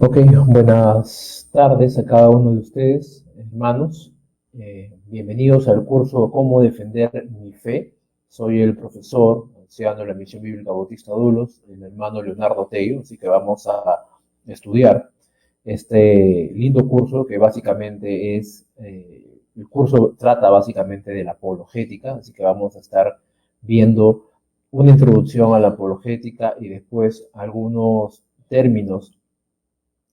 Ok, buenas tardes a cada uno de ustedes, hermanos. Bienvenidos al curso Cómo defender mi fe. Soy el profesor anciano de la Misión Bíblica Bautista Dulos, el hermano Leonardo Tello, así que vamos a estudiar este lindo curso que básicamente el curso trata básicamente de la apologética, así que vamos a estar viendo una introducción a la apologética y después algunos términos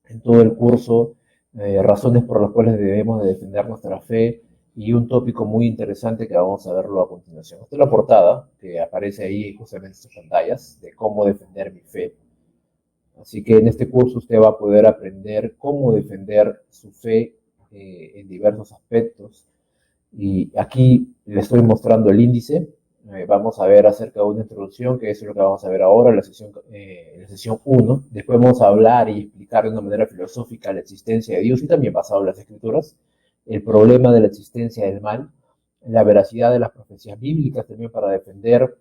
en todo el curso, razones por las cuales debemos de defender nuestra fe y un tópico muy interesante que vamos a verlo a continuación. Esta es la portada que aparece ahí justamente en sus pantallas de cómo defender mi fe. Así que en este curso usted va a poder aprender cómo defender su fe en diversos aspectos. Y aquí le estoy mostrando el índice. Vamos a ver acerca de una introducción, que es lo que vamos a ver ahora en la sesión 1. Después vamos a hablar y explicar de una manera filosófica la existencia de Dios y también basado en las Escrituras, el problema de la existencia del mal, la veracidad de las profecías bíblicas también para defender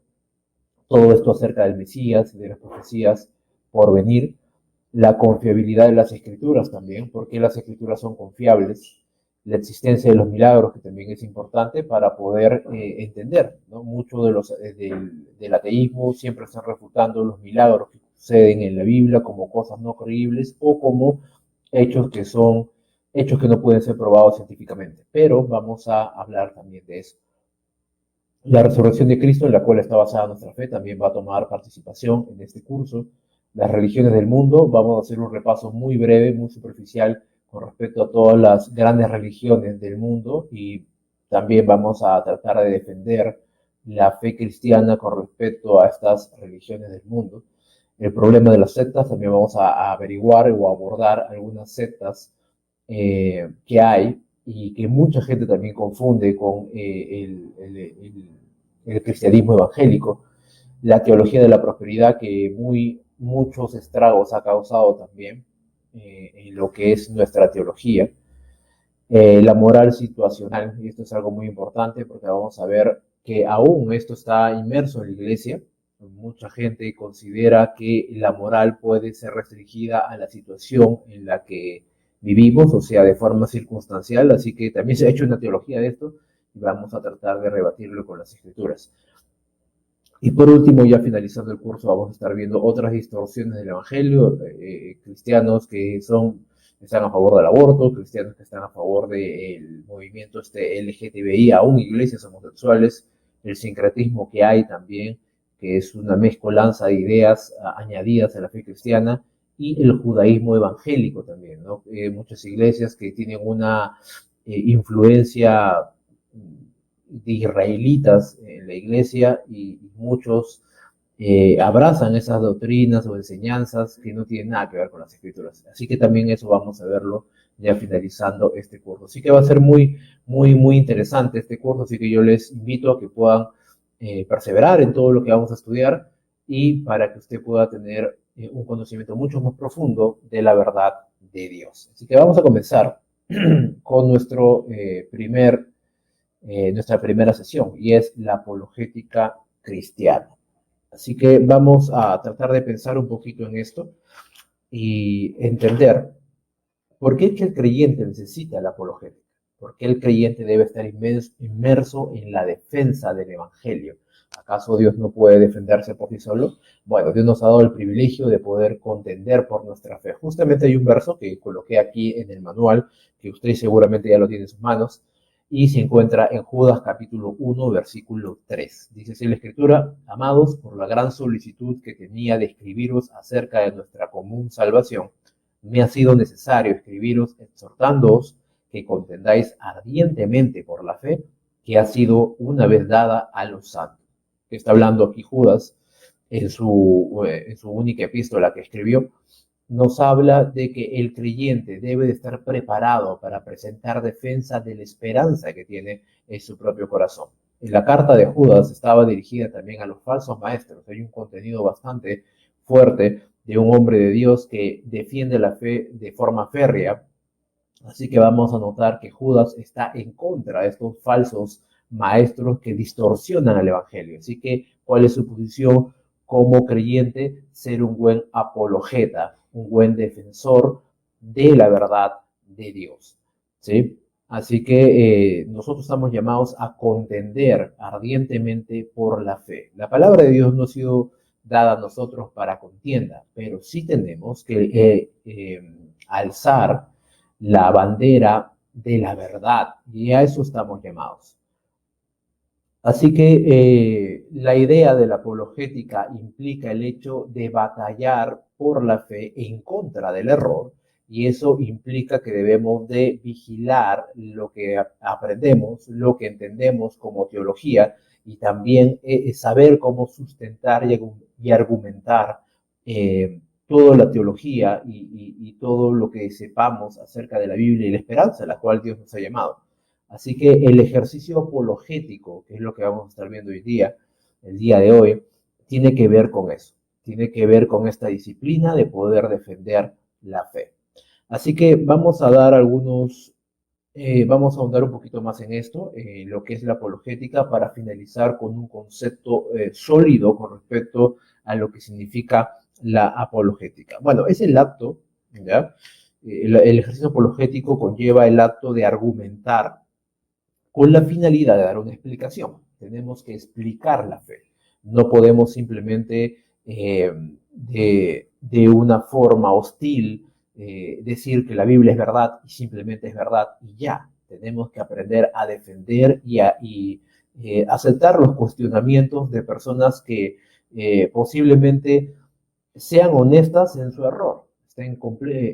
todo esto acerca del Mesías y de las profecías por venir, la confiabilidad de las Escrituras también, porque las Escrituras son confiables, la existencia de los milagros, que también es importante para poder entender, ¿no? Mucho del ateísmo siempre están refutando los milagros que suceden en la Biblia como cosas no creíbles o como hechos que son hechos que no pueden ser probados científicamente. Pero vamos a hablar también de eso. La resurrección de Cristo, en la cual está basada nuestra fe, también va a tomar participación en este curso. Las religiones del mundo, vamos a hacer un repaso muy breve, muy superficial con respecto a todas las grandes religiones del mundo y también vamos a tratar de defender la fe cristiana con respecto a estas religiones del mundo. El problema de las sectas, también vamos a averiguar o abordar algunas sectas que hay y que mucha gente también confunde con el cristianismo evangélico, la teología de la prosperidad que muchos estragos ha causado también en lo que es nuestra teología, la moral situacional, y esto es algo muy importante porque vamos a ver que aún esto está inmerso en la iglesia. Mucha gente considera que la moral puede ser restringida a la situación en la que vivimos, o sea, de forma circunstancial, así que también se ha hecho una teología de esto y vamos a tratar de rebatirlo con las escrituras. Y por último, ya finalizando el curso, vamos a estar viendo otras distorsiones del Evangelio, cristianos que están a favor del aborto, cristianos que están a favor del movimiento LGTBI, aún iglesias homosexuales, el sincretismo que hay también, que es una mezcolanza de ideas añadidas a la fe cristiana, y el judaísmo evangélico también, ¿no? Muchas iglesias que tienen una influencia de israelitas en la iglesia y muchos abrazan esas doctrinas o enseñanzas que no tienen nada que ver con las escrituras. Así que también eso vamos a verlo ya finalizando este curso. Así que va a ser muy interesante este curso, así que yo les invito a que puedan perseverar en todo lo que vamos a estudiar y para que usted pueda tener un conocimiento mucho más profundo de la verdad de Dios. Así que vamos a comenzar con nuestra primera sesión y es la apologética cristiana. Así que vamos a tratar de pensar un poquito en esto y entender por qué es que el creyente necesita la apologética, por qué el creyente debe estar inmerso en la defensa del evangelio. ¿Acaso Dios no puede defenderse por sí solo? Bueno, Dios nos ha dado el privilegio de poder contender por nuestra fe. Justamente hay un verso que coloqué aquí en el manual, que usted seguramente ya lo tiene en sus manos, y se encuentra en Judas capítulo 1, versículo 3. Dice así la Escritura: amados, por la gran solicitud que tenía de escribiros acerca de nuestra común salvación, me ha sido necesario escribiros exhortándoos que contendáis ardientemente por la fe que ha sido una vez dada a los santos. Está hablando aquí Judas en su única epístola que escribió, nos habla de que el creyente debe de estar preparado para presentar defensa de la esperanza que tiene en su propio corazón. En la carta de Judas estaba dirigida también a los falsos maestros. Hay un contenido bastante fuerte de un hombre de Dios que defiende la fe de forma férrea. Así que vamos a notar que Judas está en contra de estos falsos maestros que distorsionan el evangelio. Así que, ¿cuál es su posición como creyente? Ser un buen apologeta, un buen defensor de la verdad de Dios, ¿sí? Así que nosotros estamos llamados a contender ardientemente por la fe. La palabra de Dios no ha sido dada a nosotros para contienda, pero sí tenemos que alzar la bandera de la verdad, y a eso estamos llamados. Así que la idea de la apologética implica el hecho de batallar por la fe en contra del error, y eso implica que debemos de vigilar lo que aprendemos, lo que entendemos como teología, y también saber cómo sustentar y argumentar toda la teología y todo lo que sepamos acerca de la Biblia y la esperanza a la cual Dios nos ha llamado. Así que el ejercicio apologético, que es lo que vamos a estar viendo hoy día, el día de hoy, tiene que ver con eso, tiene que ver con esta disciplina de poder defender la fe. Así que vamos a dar vamos a ahondar un poquito más en esto, lo que es la apologética, para finalizar con un concepto sólido con respecto a lo que significa la apologética. Bueno, es el acto, ¿ya? El ejercicio apologético conlleva el acto de argumentar con la finalidad de dar una explicación. Tenemos que explicar la fe. No podemos simplemente de una forma hostil decir que la Biblia es verdad y simplemente es verdad y ya. Tenemos que aprender a defender y aceptar los cuestionamientos de personas que posiblemente sean honestas en su error, estén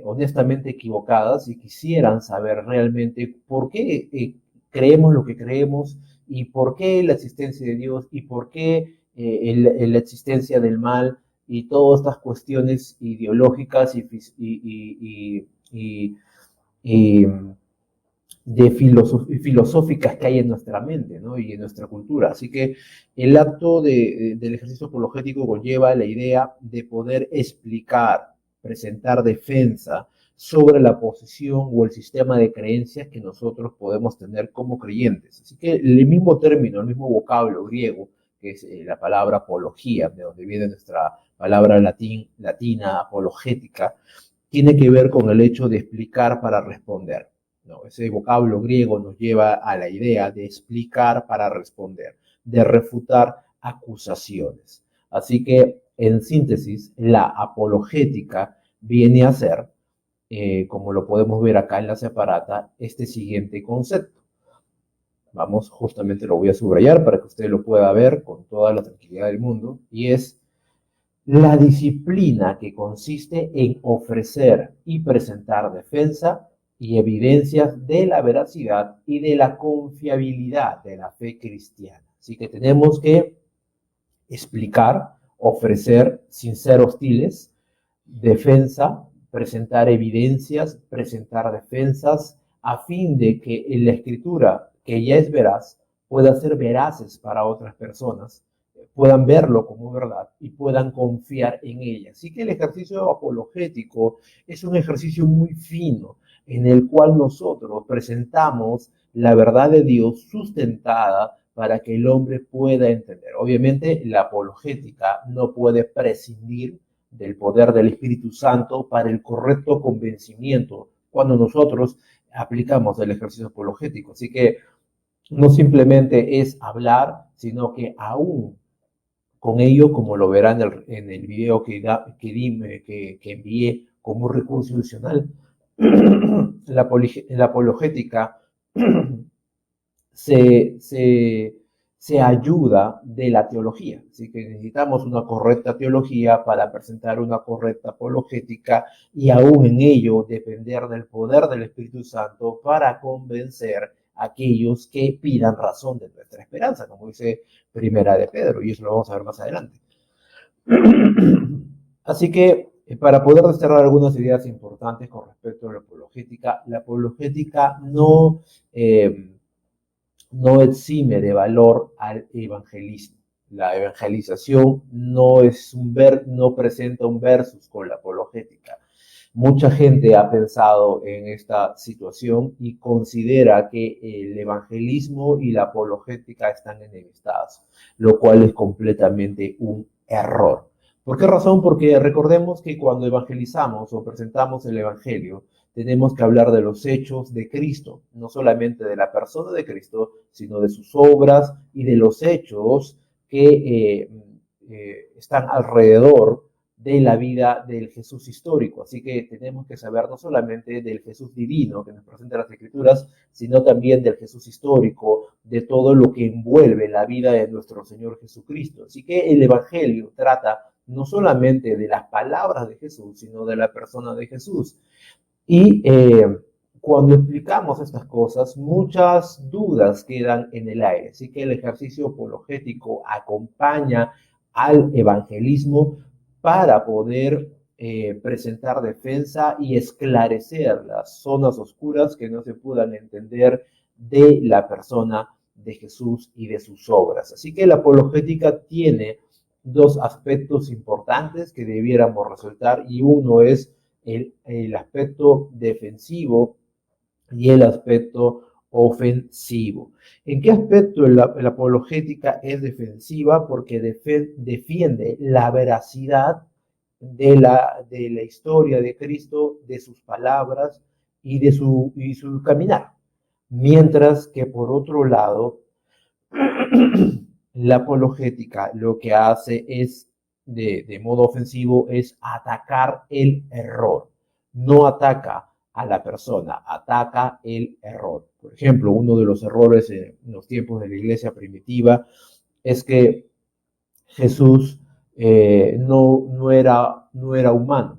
honestamente equivocadas y quisieran saber realmente por qué creemos lo que creemos y por qué la existencia de Dios y por qué la existencia del mal y todas estas cuestiones ideológicas y filosóficas que hay en nuestra mente, ¿no? Y en nuestra cultura. Así que el acto del ejercicio apologético conlleva la idea de poder explicar, presentar defensa sobre la posición o el sistema de creencias que nosotros podemos tener como creyentes. Así que el mismo término, el mismo vocablo griego, que es la palabra apología, de donde viene nuestra palabra latina apologética, tiene que ver con el hecho de explicar para responder. ¿No? Ese vocablo griego nos lleva a la idea de explicar para responder, de refutar acusaciones. Así que, en síntesis, la apologética viene a ser, como lo podemos ver acá en la separata, este siguiente concepto. Vamos, justamente lo voy a subrayar para que usted lo pueda ver con toda la tranquilidad del mundo, y es la disciplina que consiste en ofrecer y presentar defensa y evidencias de la veracidad y de la confiabilidad de la fe cristiana. Así que tenemos que explicar, ofrecer sin ser hostiles, defensa, presentar evidencias, presentar defensas, a fin de que la escritura, que ya es veraz, pueda ser veraces para otras personas, puedan verlo como verdad y puedan confiar en ella. Así que el ejercicio apologético es un ejercicio muy fino en el cual nosotros presentamos la verdad de Dios sustentada para que el hombre pueda entender. Obviamente, la apologética no puede prescindir del poder del Espíritu Santo para el correcto convencimiento cuando nosotros aplicamos el ejercicio apologético. Así que no simplemente es hablar, sino que aún con ello, como lo verán en el video que envié como recurso adicional, la apologética se ayuda de la teología. Así que necesitamos una correcta teología para presentar una correcta apologética y aún en ello depender del poder del Espíritu Santo para convencer a aquellos que pidan razón de nuestra esperanza, como dice Primera de Pedro, y eso lo vamos a ver más adelante. Así que para poder desterrar algunas ideas importantes con respecto a la apologética no exime de valor al evangelismo. La evangelización no presenta un versus con la apologética. Mucha gente ha pensado en esta situación y considera que el evangelismo y la apologética están enemistados, lo cual es completamente un error. ¿Por qué razón? Porque recordemos que cuando evangelizamos o presentamos el Evangelio, tenemos que hablar de los hechos de Cristo, no solamente de la persona de Cristo, sino de sus obras y de los hechos que están alrededor de la vida del Jesús histórico. Así que tenemos que saber no solamente del Jesús divino que nos presenta las Escrituras, sino también del Jesús histórico, de todo lo que envuelve la vida de nuestro Señor Jesucristo. Así que el Evangelio trata no solamente de las palabras de Jesús, sino de la persona de Jesús. Y cuando explicamos estas cosas, muchas dudas quedan en el aire. Así que el ejercicio apologético acompaña al evangelismo para poder presentar defensa y esclarecer las zonas oscuras que no se puedan entender de la persona de Jesús y de sus obras. Así que la apologética tiene dos aspectos importantes que debiéramos resaltar, y uno es el aspecto defensivo y el aspecto ofensivo. ¿En qué aspecto la apologética es defensiva? Porque defiende la veracidad de la historia de Cristo, de sus palabras y de su caminar. Mientras que por otro lado, la apologética lo que hace es, de modo ofensivo, es atacar el error. No ataca a la persona, ataca el error. Por ejemplo, uno de los errores en los tiempos de la iglesia primitiva es que Jesús no era humano.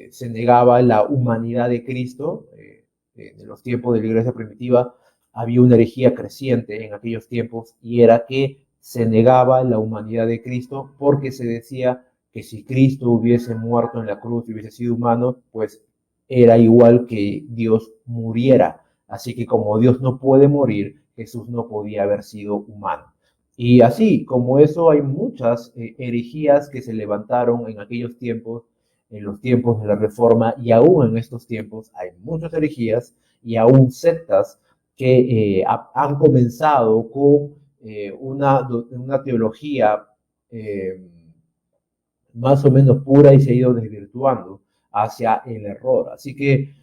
Se negaba la humanidad de Cristo. En los tiempos de la iglesia primitiva había una herejía creciente en aquellos tiempos, y era que se negaba la humanidad de Cristo porque se decía que si Cristo hubiese muerto en la cruz y hubiese sido humano, pues era igual que Dios muriera. Así que como Dios no puede morir, Jesús no podía haber sido humano. Y así como eso, hay muchas herejías que se levantaron en aquellos tiempos, en los tiempos de la Reforma, y aún en estos tiempos hay muchas herejías y aún sectas que han comenzado con una teología más o menos pura y se ha ido desvirtuando hacia el error. Así que,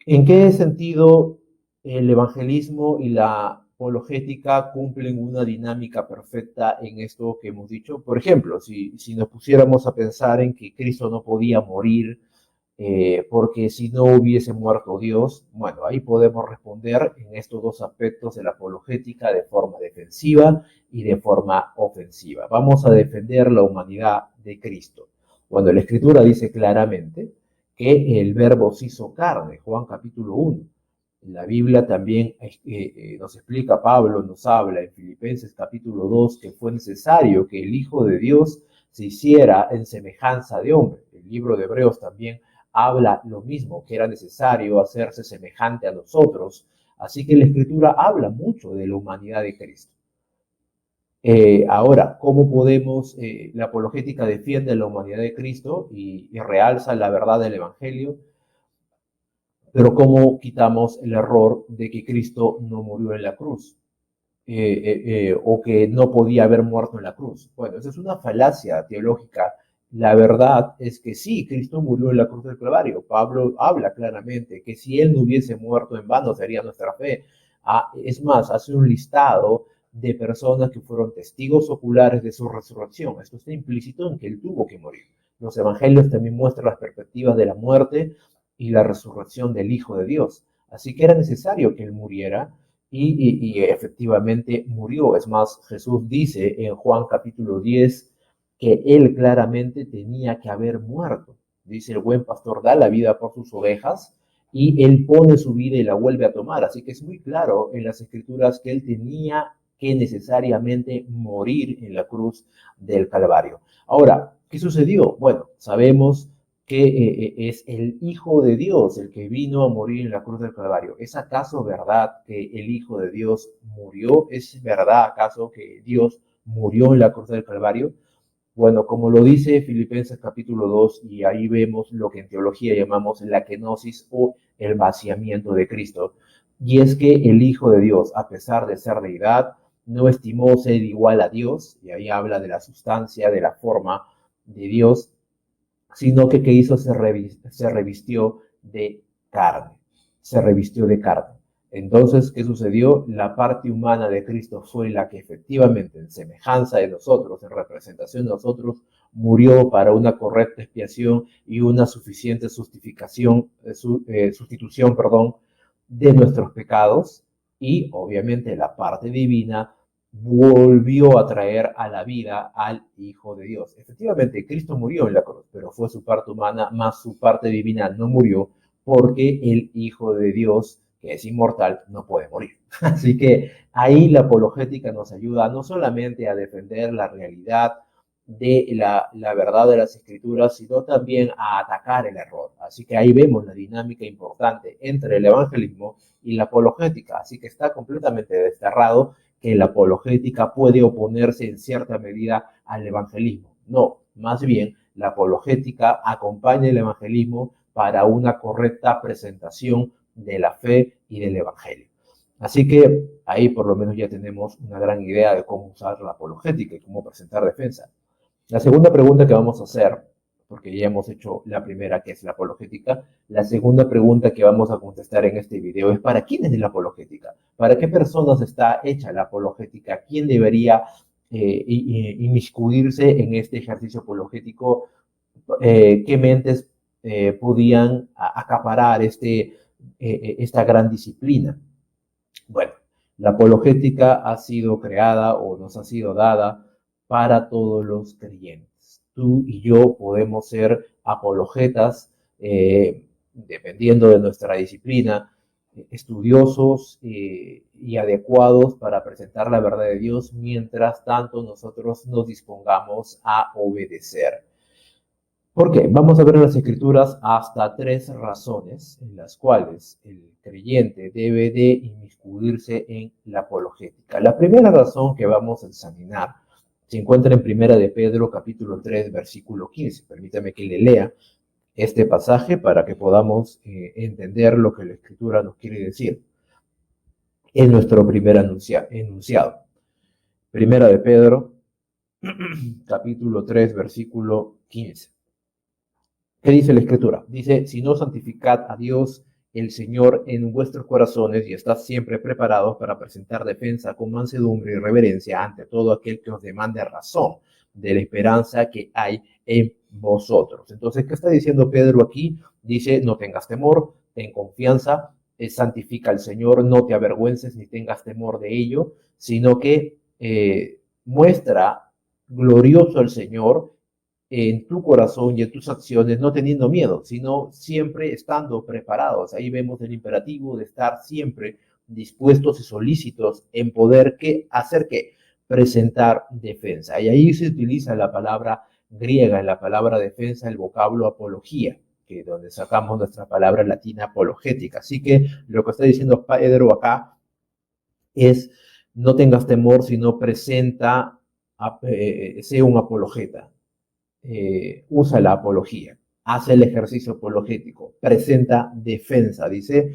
¿en qué sentido el evangelismo y la apologética cumplen una dinámica perfecta en esto que hemos dicho? Por ejemplo, si nos pusiéramos a pensar en que Cristo no podía morir porque si no hubiese muerto Dios, bueno, ahí podemos responder en estos dos aspectos de la apologética de forma defensiva y de forma ofensiva. Vamos a defender la humanidad de Cristo. Cuando la Escritura dice claramente que el Verbo se hizo carne, Juan capítulo 1. La Biblia también nos explica, Pablo nos habla en Filipenses capítulo 2, que fue necesario que el Hijo de Dios se hiciera en semejanza de hombre. El libro de Hebreos también habla lo mismo, que era necesario hacerse semejante a nosotros. Así que la Escritura habla mucho de la humanidad de Cristo. Ahora, ¿cómo podemos, la apologética defiende la humanidad de Cristo y realza la verdad del Evangelio? Pero ¿cómo quitamos el error de que Cristo no murió en la cruz? O que no podía haber muerto en la cruz. Bueno, esa es una falacia teológica. La verdad es que sí, Cristo murió en la cruz del Calvario. Pablo habla claramente que si él no hubiese muerto en vano sería nuestra fe. Es más, hace un listado de personas que fueron testigos oculares de su resurrección. Esto está implícito en que él tuvo que morir. Los evangelios también muestran las perspectivas de la muerte y la resurrección del Hijo de Dios. Así que era necesario que él muriera. Y efectivamente murió. Es más, Jesús dice en Juan capítulo 10 que él claramente tenía que haber muerto. Dice, el buen pastor da la vida por sus ovejas y él pone su vida y la vuelve a tomar. Así que es muy claro en las Escrituras que él tenía que necesariamente morir en la cruz del Calvario. Ahora, ¿qué sucedió? Bueno, sabemos que es el Hijo de Dios el que vino a morir en la cruz del Calvario. ¿Es acaso verdad que el Hijo de Dios murió? ¿Es verdad acaso que Dios murió en la cruz del Calvario? Bueno, como lo dice Filipenses capítulo 2, y ahí vemos lo que en teología llamamos la kenosis o el vaciamiento de Cristo, y es que el Hijo de Dios, a pesar de ser deidad, no estimó ser igual a Dios, y ahí habla de la sustancia, de la forma, de Dios, sino que ¿qué hizo? Se revistió de carne, se revistió de carne. Entonces, ¿qué sucedió? La parte humana de Cristo fue la que efectivamente, en semejanza de nosotros, en representación de nosotros, murió para una correcta expiación y una suficiente sustitución, de nuestros pecados. Y obviamente la parte divina volvió a traer a la vida al Hijo de Dios. Efectivamente, Cristo murió en la cruz, pero fue su parte humana, más su parte divina no murió, porque el Hijo de Dios, que es inmortal, no puede morir. Así que ahí la apologética nos ayuda no solamente a defender la realidad de la verdad de las Escrituras, sino también a atacar el error. Así que ahí vemos la dinámica importante entre el evangelismo y la apologética. Así que está completamente desterrado que la apologética puede oponerse en cierta medida al evangelismo. No, más bien la apologética acompaña el evangelismo para una correcta presentación de la fe y del evangelio. Así que ahí por lo menos ya tenemos una gran idea de cómo usar la apologética y cómo presentar defensa. La segunda pregunta que vamos a hacer, porque ya hemos hecho la primera, que es la apologética, la segunda pregunta que vamos a contestar en este video es: ¿para quién es la apologética? ¿Para qué personas está hecha la apologética? ¿Quién debería inmiscuirse en este ejercicio apologético? ¿Qué mentes podían acaparar esta gran disciplina? Bueno, la apologética ha sido creada o nos ha sido dada para todos los creyentes. Tú y yo podemos ser apologetas, dependiendo de nuestra disciplina, estudiosos y adecuados para presentar la verdad de Dios, mientras tanto nosotros nos dispongamos a obedecer. ¿Por qué? Vamos a ver en las Escrituras hasta 3 razones en las cuales el creyente debe de inmiscuirse en la apologética. La primera razón que vamos a examinar se encuentra en Primera de Pedro, capítulo 3, versículo 15. Permítame que le lea este pasaje para que podamos entender lo que la Escritura nos quiere decir. Es nuestro primer enunciado. Primera de Pedro, capítulo 3, versículo 15. ¿Qué dice la Escritura? Dice: si no, santificad a Dios el Señor en vuestros corazones y estad siempre preparados para presentar defensa con mansedumbre y reverencia ante todo aquel que os demande razón de la esperanza que hay en vosotros. Entonces, ¿qué está diciendo Pedro aquí? Dice: no tengas temor, ten confianza, santifica al Señor, no te avergüences ni tengas temor de ello, sino que muestra glorioso al Señor en tu corazón y en tus acciones, no teniendo miedo, sino siempre estando preparados. Ahí vemos el imperativo de estar siempre dispuestos y solícitos en poder hacer qué, presentar defensa. Y ahí se utiliza la palabra griega, en la palabra defensa, el vocablo apología, que es donde sacamos nuestra palabra latina apologética. Así que lo que está diciendo Pedro acá es: no tengas temor, sino presenta, sea un apologeta. Usa la apología, hace el ejercicio apologético, presenta defensa. Dice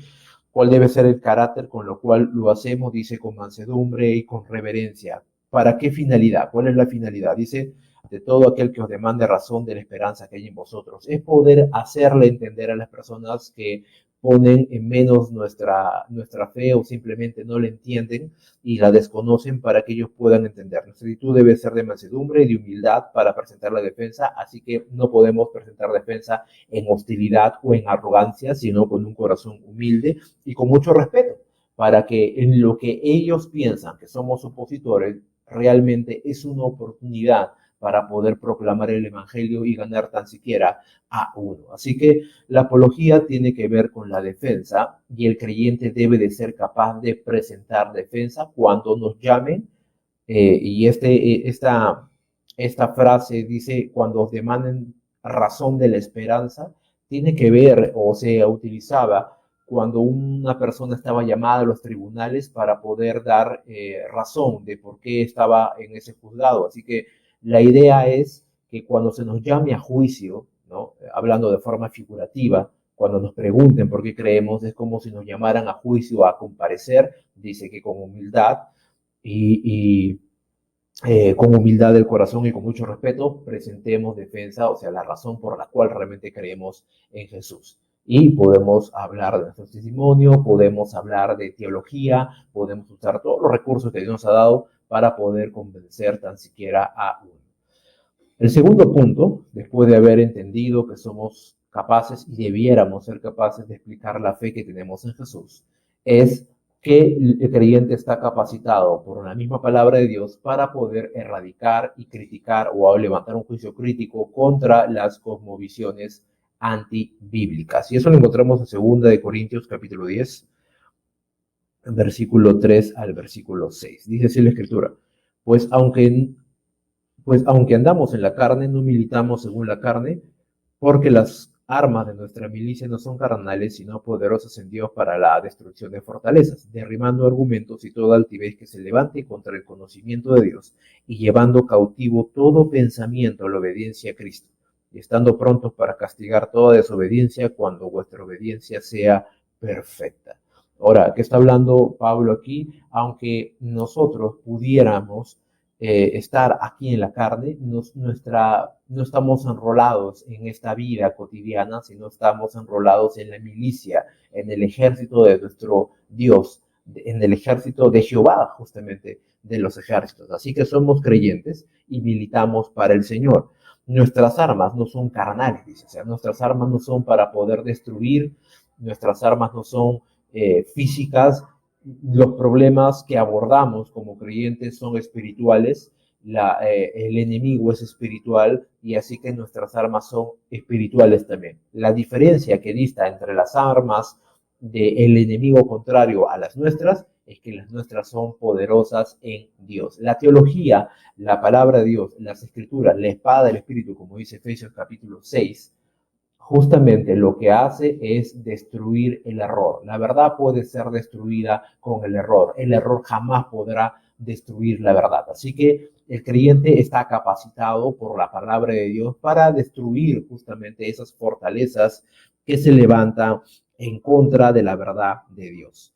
cuál debe ser el carácter con lo cual lo hacemos. Dice: con mansedumbre y con reverencia. ¿Para qué finalidad? ¿Cuál es la finalidad? Dice: de todo aquel que os demande razón de la esperanza que hay en vosotros. Es poder hacerle entender a las personas que ponen en menos nuestra fe o simplemente no la entienden y la desconocen, para que ellos puedan entender. Nuestra actitud debe ser de mansedumbre y de humildad para presentar la defensa, así que no podemos presentar defensa en hostilidad o en arrogancia, sino con un corazón humilde y con mucho respeto, para que en lo que ellos piensan que somos opositores, realmente es una oportunidad para poder proclamar el evangelio y ganar tan siquiera a uno. Así que la apología tiene que ver con la defensa, y el creyente debe de ser capaz de presentar defensa cuando nos llamen. Y esta frase dice: cuando os demanden razón de la esperanza, tiene que ver, o se utilizaba cuando una persona estaba llamada a los tribunales para poder dar razón de por qué estaba en ese juzgado. Así que la idea es que cuando se nos llame a juicio, ¿no? Hablando de forma figurativa, cuando nos pregunten por qué creemos, es como si nos llamaran a juicio, a comparecer. Dice que con humildad y con humildad del corazón y con mucho respeto, presentemos defensa, o sea, la razón por la cual realmente creemos en Jesús. Y podemos hablar de nuestro testimonio, podemos hablar de teología, podemos usar todos los recursos que Dios nos ha dado para poder convencer tan siquiera a uno. El segundo punto, después de haber entendido que somos capaces y debiéramos ser capaces de explicar la fe que tenemos en Jesús, es que el creyente está capacitado por la misma palabra de Dios para poder erradicar y criticar o levantar un juicio crítico contra las cosmovisiones antibíblicas. Y eso lo encontramos en 2 Corintios capítulo 10, versículo 3 al versículo 6. Dice así la Escritura: pues aunque andamos en la carne, no militamos según la carne, porque las armas de nuestra milicia no son carnales, sino poderosas en Dios para la destrucción de fortalezas, derribando argumentos y toda altivez que se levante contra el conocimiento de Dios, y llevando cautivo todo pensamiento a la obediencia a Cristo, y estando prontos para castigar toda desobediencia cuando vuestra obediencia sea perfecta. Ahora, ¿qué está hablando Pablo aquí? Aunque nosotros pudiéramos estar aquí en la carne, no estamos enrolados en esta vida cotidiana, sino estamos enrolados en la milicia, en el ejército de nuestro Dios, en el ejército de Jehová, justamente, de los ejércitos. Así que somos creyentes y militamos para el Señor. Nuestras armas no son carnales, dice, o sea, nuestras armas no son para poder destruir, nuestras armas no son físicas. Los problemas que abordamos como creyentes son espirituales, el enemigo es espiritual, y así que nuestras armas son espirituales también. La diferencia que dista entre las armas del enemigo contrario a las nuestras es que las nuestras son poderosas en Dios. La teología, la palabra de Dios, las escrituras, la espada del Espíritu, como dice Efesios capítulo 6, justamente lo que hace es destruir el error. La verdad puede ser destruida con el error. El error jamás podrá destruir la verdad. Así que el creyente está capacitado por la palabra de Dios para destruir justamente esas fortalezas que se levantan en contra de la verdad de Dios.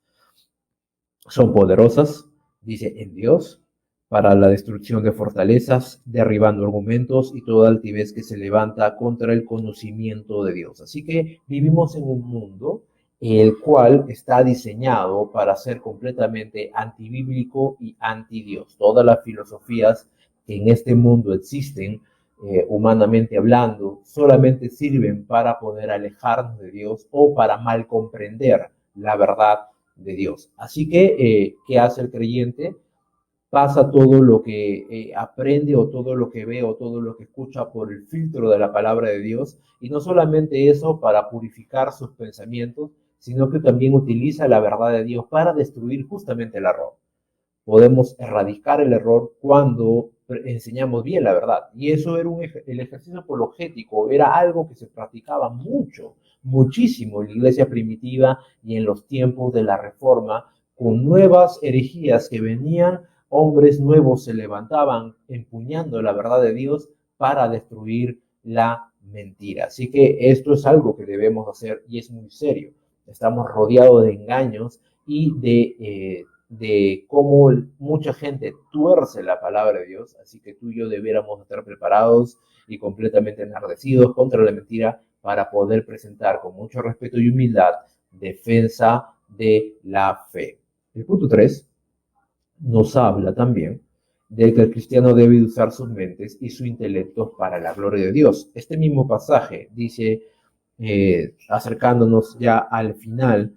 Son poderosas, dice, en Dios, para la destrucción de fortalezas, derribando argumentos y toda altivez que se levanta contra el conocimiento de Dios. Así que vivimos en un mundo el cual está diseñado para ser completamente antibíblico y anti-Dios. Todas las filosofías que en este mundo existen, humanamente hablando, solamente sirven para poder alejarnos de Dios o para mal comprender la verdad de Dios. Así que, ¿qué hace el creyente? Pasa todo lo que aprende o todo lo que ve o todo lo que escucha por el filtro de la palabra de Dios, y no solamente eso para purificar sus pensamientos, sino que también utiliza la verdad de Dios para destruir justamente el error. Podemos erradicar el error cuando enseñamos bien la verdad, y eso era el ejercicio apologético, era algo que se practicaba muchísimo en la iglesia primitiva y en los tiempos de la Reforma, con nuevas herejías que venían. Hombres nuevos se levantaban empuñando la verdad de Dios para destruir la mentira. Así que esto es algo que debemos hacer y es muy serio. Estamos rodeados de engaños y de cómo mucha gente tuerce la palabra de Dios. Así que tú y yo debiéramos estar preparados y completamente enardecidos contra la mentira para poder presentar con mucho respeto y humildad defensa de la fe. El punto 3 nos habla también de que el cristiano debe usar sus mentes y su intelecto para la gloria de Dios. Este mismo pasaje dice, acercándonos ya al final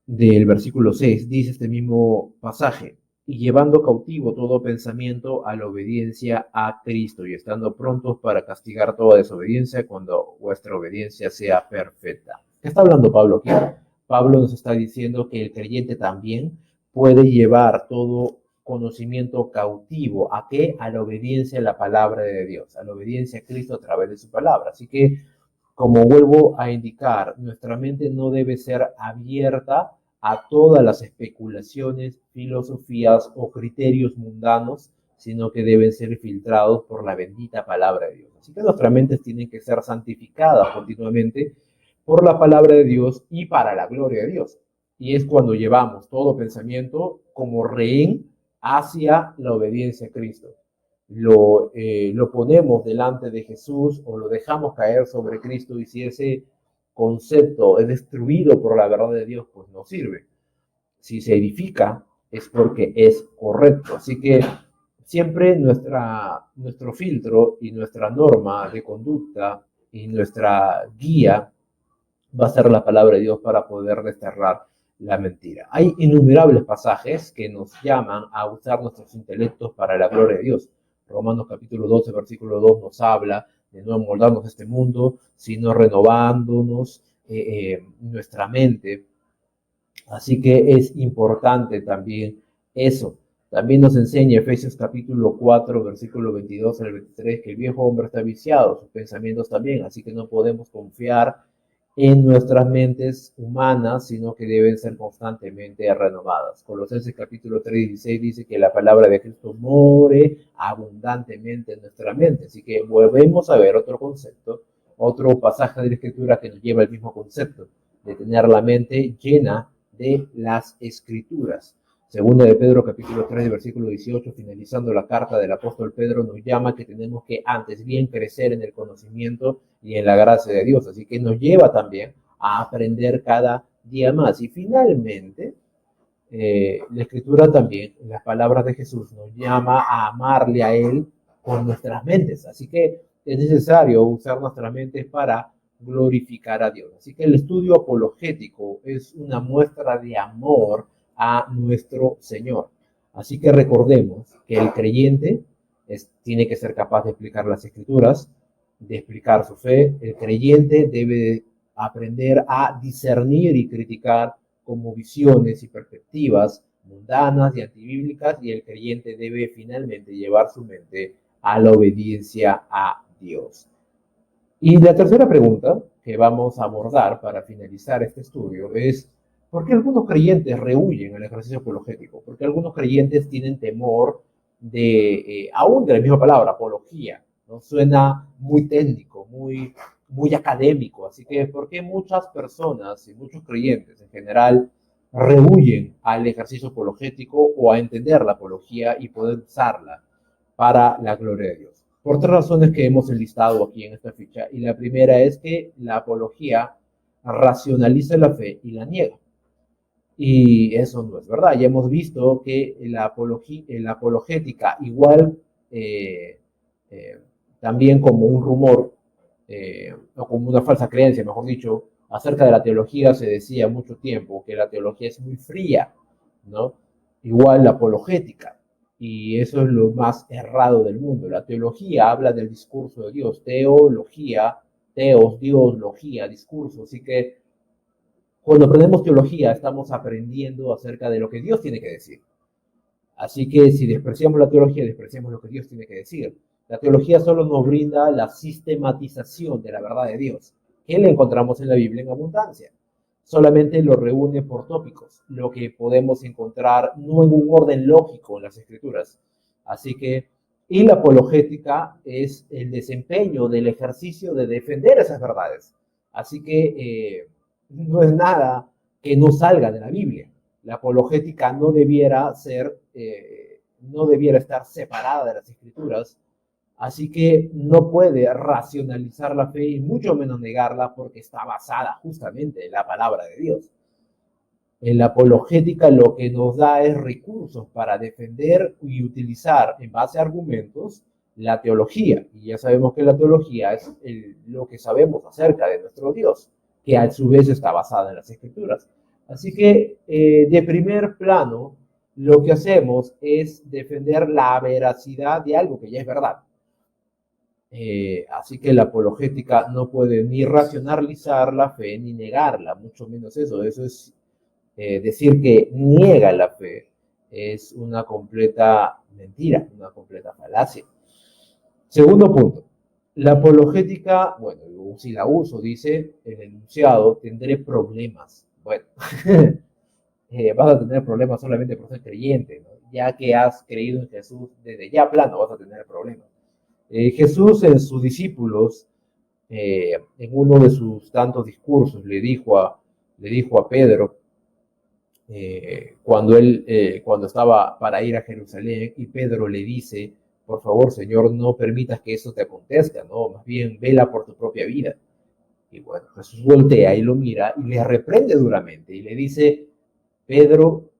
del versículo 6, dice este mismo pasaje: y llevando cautivo todo pensamiento a la obediencia a Cristo, y estando prontos para castigar toda desobediencia cuando vuestra obediencia sea perfecta. ¿Qué está hablando Pablo aquí? Pablo nos está diciendo que el creyente también puede llevar todo conocimiento cautivo. ¿A qué? A la obediencia a la palabra de Dios, a la obediencia a Cristo a través de su palabra. Así que, como vuelvo a indicar, nuestra mente no debe ser abierta a todas las especulaciones, filosofías o criterios mundanos, sino que deben ser filtrados por la bendita palabra de Dios. Así que nuestras mentes tienen que ser santificadas continuamente por la palabra de Dios y para la gloria de Dios. Y es cuando llevamos todo pensamiento como rehén hacia la obediencia a Cristo. Lo ponemos delante de Jesús o lo dejamos caer sobre Cristo, y si ese concepto es destruido por la verdad de Dios, pues no sirve. Si se edifica, es porque es correcto. Así que siempre nuestro filtro y nuestra norma de conducta y nuestra guía va a ser la palabra de Dios para poder desterrar la mentira. Hay innumerables pasajes que nos llaman a usar nuestros intelectos para la gloria de Dios. Romanos capítulo 12, versículo 2 nos habla de no moldarnos a este mundo, sino renovándonos nuestra mente. Así que es importante también eso. También nos enseña Efesios capítulo 4, versículo 22 al 23, que el viejo hombre está viciado, sus pensamientos también, así que no podemos confiar en nuestras mentes humanas, sino que deben ser constantemente renovadas. Colosenses capítulo 3, 16 dice que la palabra de Cristo more abundantemente en nuestra mente. Así que volvemos a ver otro concepto, otro pasaje de la Escritura que nos lleva al mismo concepto, de tener la mente llena de las Escrituras. Segunda de Pedro capítulo 3, versículo 18, finalizando la carta del apóstol Pedro, nos llama que tenemos que antes bien crecer en el conocimiento y en la gracia de Dios. Así que nos lleva también a aprender cada día más. Y finalmente, la Escritura también, en las palabras de Jesús, nos llama a amarle a Él con nuestras mentes. Así que es necesario usar nuestras mentes para glorificar a Dios. Así que el estudio apologético es una muestra de amor a nuestro Señor. Así que recordemos que el creyente tiene que ser capaz de explicar las Escrituras, de explicar su fe. El creyente debe aprender a discernir y criticar como visiones y perspectivas mundanas y antibíblicas, y el creyente debe finalmente llevar su mente a la obediencia a Dios. Y la tercera pregunta que vamos a abordar para finalizar este estudio es: ¿por qué algunos creyentes rehuyen el ejercicio apologético? ¿Por qué algunos creyentes tienen temor aún de la misma palabra, apología? ¿No? Suena muy técnico, muy académico. Así que, ¿por qué muchas personas y muchos creyentes en general rehuyen al ejercicio apologético o a entender la apología y poder usarla para la gloria de Dios? Por tres razones que hemos enlistado aquí en esta ficha. Y la primera es que la apología racionaliza la fe y la niega. Y eso no es verdad. Ya hemos visto que la apologética, igual también como un rumor, o como una falsa creencia, mejor dicho, acerca de la teología, se decía mucho tiempo que la teología es muy fría, ¿no? Igual la apologética. Y eso es lo más errado del mundo. La teología habla del discurso de Dios. Teología, teos, Dios, logía, discurso. Así que cuando aprendemos teología, estamos aprendiendo acerca de lo que Dios tiene que decir. Así que si despreciamos la teología, despreciamos lo que Dios tiene que decir. La teología solo nos brinda la sistematización de la verdad de Dios, que la encontramos en la Biblia en abundancia. Solamente lo reúne por tópicos, lo que podemos encontrar no en un orden lógico en las Escrituras. Así que, y la apologética es el desempeño del ejercicio de defender esas verdades. Así que no es nada que no salga de la Biblia. La apologética no debiera estar separada de las Escrituras. Así que no puede racionalizar la fe y mucho menos negarla, porque está basada justamente en la palabra de Dios. En la apologética lo que nos da es recursos para defender y utilizar en base a argumentos la teología. Y ya sabemos que la teología es lo que sabemos acerca de nuestro Dios, que a su vez está basada en las Escrituras. Así que de primer plano lo que hacemos es defender la veracidad de algo que ya es verdad. Así que la apologética no puede ni racionalizar la fe ni negarla, mucho menos eso. Eso es decir que niega la fe, es una completa mentira, una completa falacia. Segundo punto, la apologética, bueno, si la uso, dice el enunciado, tendré problemas. Bueno, vas a tener problemas solamente por ser creyente, ¿no? Ya que has creído en Jesús, desde ya plano vas a tener problemas. Jesús en sus discípulos, en uno de sus tantos discursos, le dijo a Pedro, cuando estaba para ir a Jerusalén y Pedro le dice, por favor, Señor, no permitas que eso te acontezca, ¿no? Más bien, vela por tu propia vida. Y bueno, Jesús voltea y lo mira y le reprende duramente y le dice, Pedro,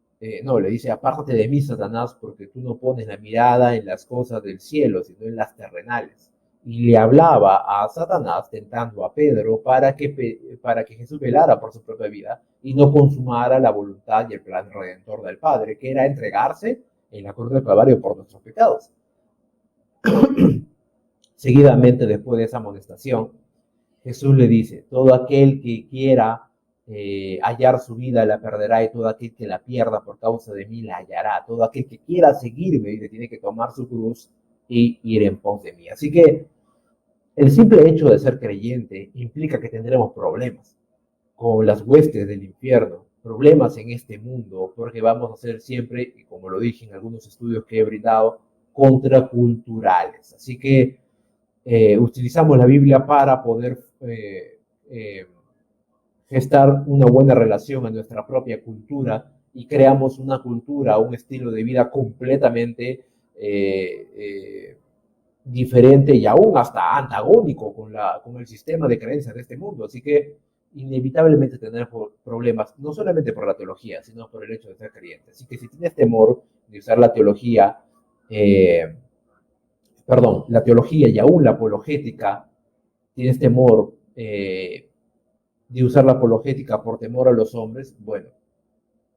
no, le dice, apártate de mí, Satanás, porque tú no pones la mirada en las cosas del cielo, sino en las terrenales. Y le hablaba a Satanás, tentando a Pedro, para que Jesús velara por su propia vida y no consumara la voluntad y el plan redentor del Padre, que era entregarse en la cruz del Calvario por nuestros pecados. Seguidamente, después de esa amonestación, Jesús le dice, todo aquel que quiera hallar su vida la perderá y todo aquel que la pierda por causa de mí la hallará. Todo aquel que quiera seguirme dice, tiene que tomar su cruz y ir en pos de mí. Así que el simple hecho de ser creyente implica que tendremos problemas con las huestes del infierno, problemas en este mundo, porque vamos a ser siempre, y como lo dije en algunos estudios que he brindado, contraculturales. Así que utilizamos la Biblia para poder gestar una buena relación a nuestra propia cultura y creamos una cultura, un estilo de vida completamente diferente y aún hasta antagónico con el sistema de creencias de este mundo. Así que inevitablemente tener problemas, no solamente por la teología, sino por el hecho de ser creyente. Así que si tienes temor de usar la teología, la teología y aún la apologética, tienes temor de usar la apologética por temor a los hombres, bueno,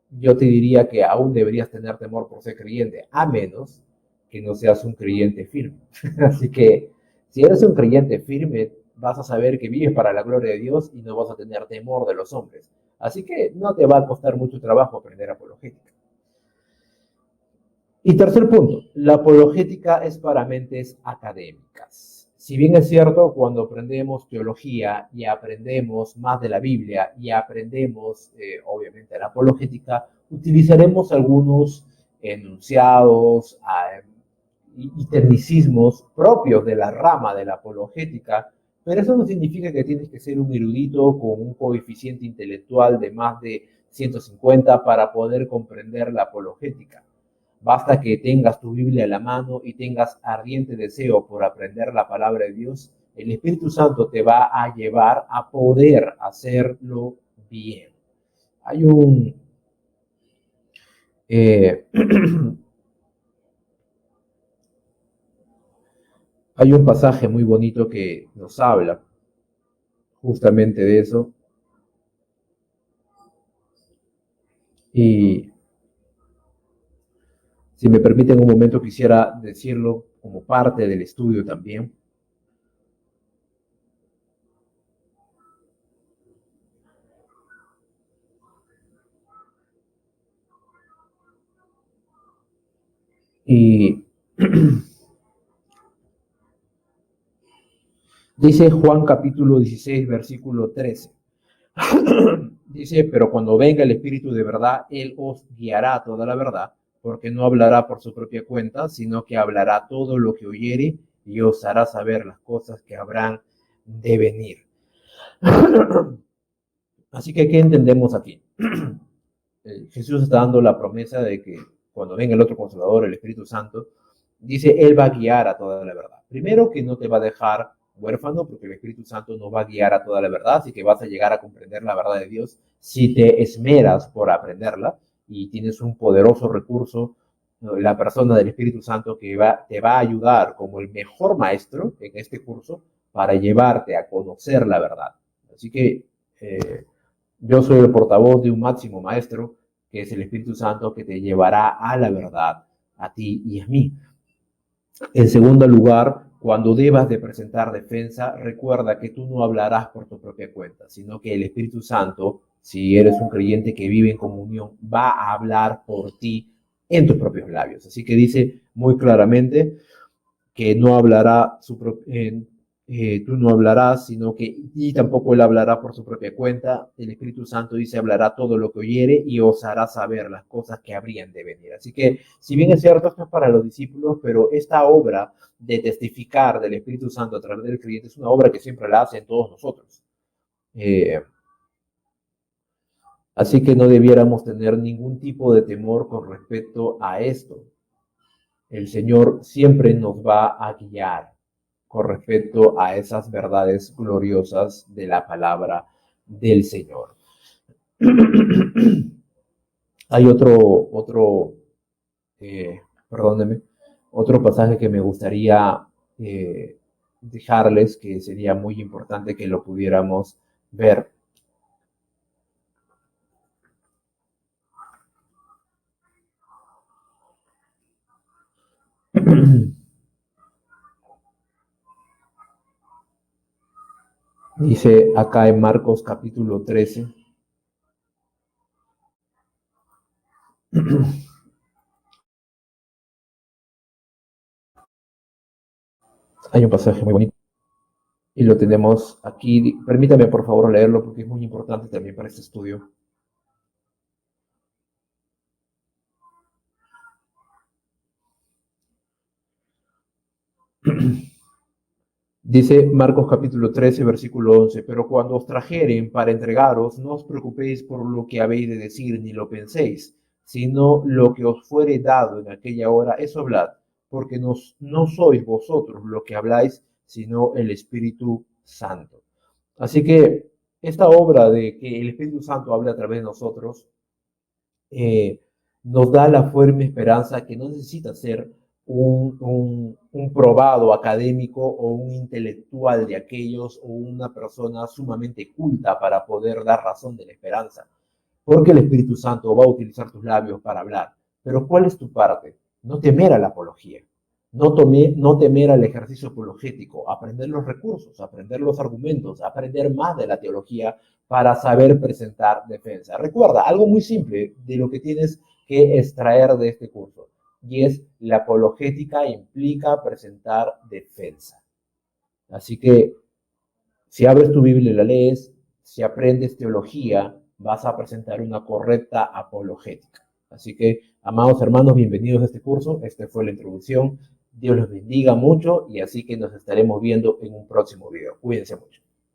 yo te diría que aún deberías tener temor por ser creyente, a menos que no seas un creyente firme. Así que si eres un creyente firme, vas a saber que vives para la gloria de Dios y no vas a tener temor de los hombres. Así que no te va a costar mucho trabajo aprender apologética. Y tercer punto, la apologética es para mentes académicas. Si bien es cierto, cuando aprendemos teología y aprendemos más de la Biblia y aprendemos, obviamente, la apologética, utilizaremos algunos enunciados y tecnicismos propios de la rama de la apologética, pero eso no significa que tienes que ser un erudito con un coeficiente intelectual de más de 150 para poder comprender la apologética. Basta que tengas tu Biblia a la mano y tengas ardiente deseo por aprender la palabra de Dios. El Espíritu Santo te va a llevar a poder hacerlo bien. Hay hay un pasaje muy bonito que nos habla justamente de eso. Y si me permiten un momento, quisiera decirlo como parte del estudio también. Y dice Juan capítulo 16, versículo 13. Dice, pero cuando venga el Espíritu de verdad, Él os guiará a toda la verdad, porque no hablará por su propia cuenta, sino que hablará todo lo que oyere y os hará saber las cosas que habrán de venir. Así que, ¿qué entendemos aquí? Jesús está dando la promesa de que cuando venga el otro Consolador, el Espíritu Santo, dice, Él va a guiar a toda la verdad. Primero, que no te va a dejar huérfano, porque el Espíritu Santo nos va a guiar a toda la verdad, así que vas a llegar a comprender la verdad de Dios si te esmeras por aprenderla y tienes un poderoso recurso, la persona del Espíritu Santo que te va a ayudar como el mejor maestro en este curso para llevarte a conocer la verdad. Así que yo soy el portavoz de un máximo maestro, que es el Espíritu Santo, que te llevará a la verdad, a ti y a mí. En segundo lugar, cuando debas de presentar defensa, recuerda que tú no hablarás por tu propia cuenta, sino que el Espíritu Santo, si eres un creyente que vive en comunión, va a hablar por ti en tus propios labios. Así que dice muy claramente que no hablará tú no hablarás, sino que y tampoco él hablará por su propia cuenta. El Espíritu Santo dice, hablará todo lo que oyere y os hará saber las cosas que habrían de venir. Así que, si bien es cierto, esto es para los discípulos, pero esta obra de testificar del Espíritu Santo a través del creyente es una obra que siempre la hacen todos nosotros. Así que no debiéramos tener ningún tipo de temor con respecto a esto. El Señor siempre nos va a guiar con respecto a esas verdades gloriosas de la palabra del Señor. Hay perdónenme, otro pasaje que me gustaría dejarles, que sería muy importante que lo pudiéramos ver. Dice acá en Marcos capítulo 13. Hay un pasaje muy bonito y lo tenemos aquí. Permítame por favor leerlo porque es muy importante también para este estudio. Dice Marcos capítulo 13, versículo 11, pero cuando os trajeren para entregaros, no os preocupéis por lo que habéis de decir, ni lo penséis, sino lo que os fuere dado en aquella hora, eso hablad, porque no sois vosotros lo que habláis, sino el Espíritu Santo. Así que esta obra de que el Espíritu Santo hable a través de nosotros, nos da la firme esperanza que no necesita ser un probado académico o un intelectual de aquellos o una persona sumamente culta para poder dar razón de la esperanza, porque el Espíritu Santo va a utilizar tus labios para hablar. Pero ¿cuál es tu parte? No temer a la apología, no temer al ejercicio apologético, aprender los recursos, aprender los argumentos, aprender más de la teología para saber presentar defensa. Recuerda, algo muy simple de lo que tienes que extraer de este curso, y es la apologética implica presentar defensa. Así que si abres tu Biblia y la lees, si aprendes teología, vas a presentar una correcta apologética. Así que, amados hermanos, bienvenidos a este curso. Esta fue la introducción. Dios los bendiga mucho y así que nos estaremos viendo en un próximo video. Cuídense mucho.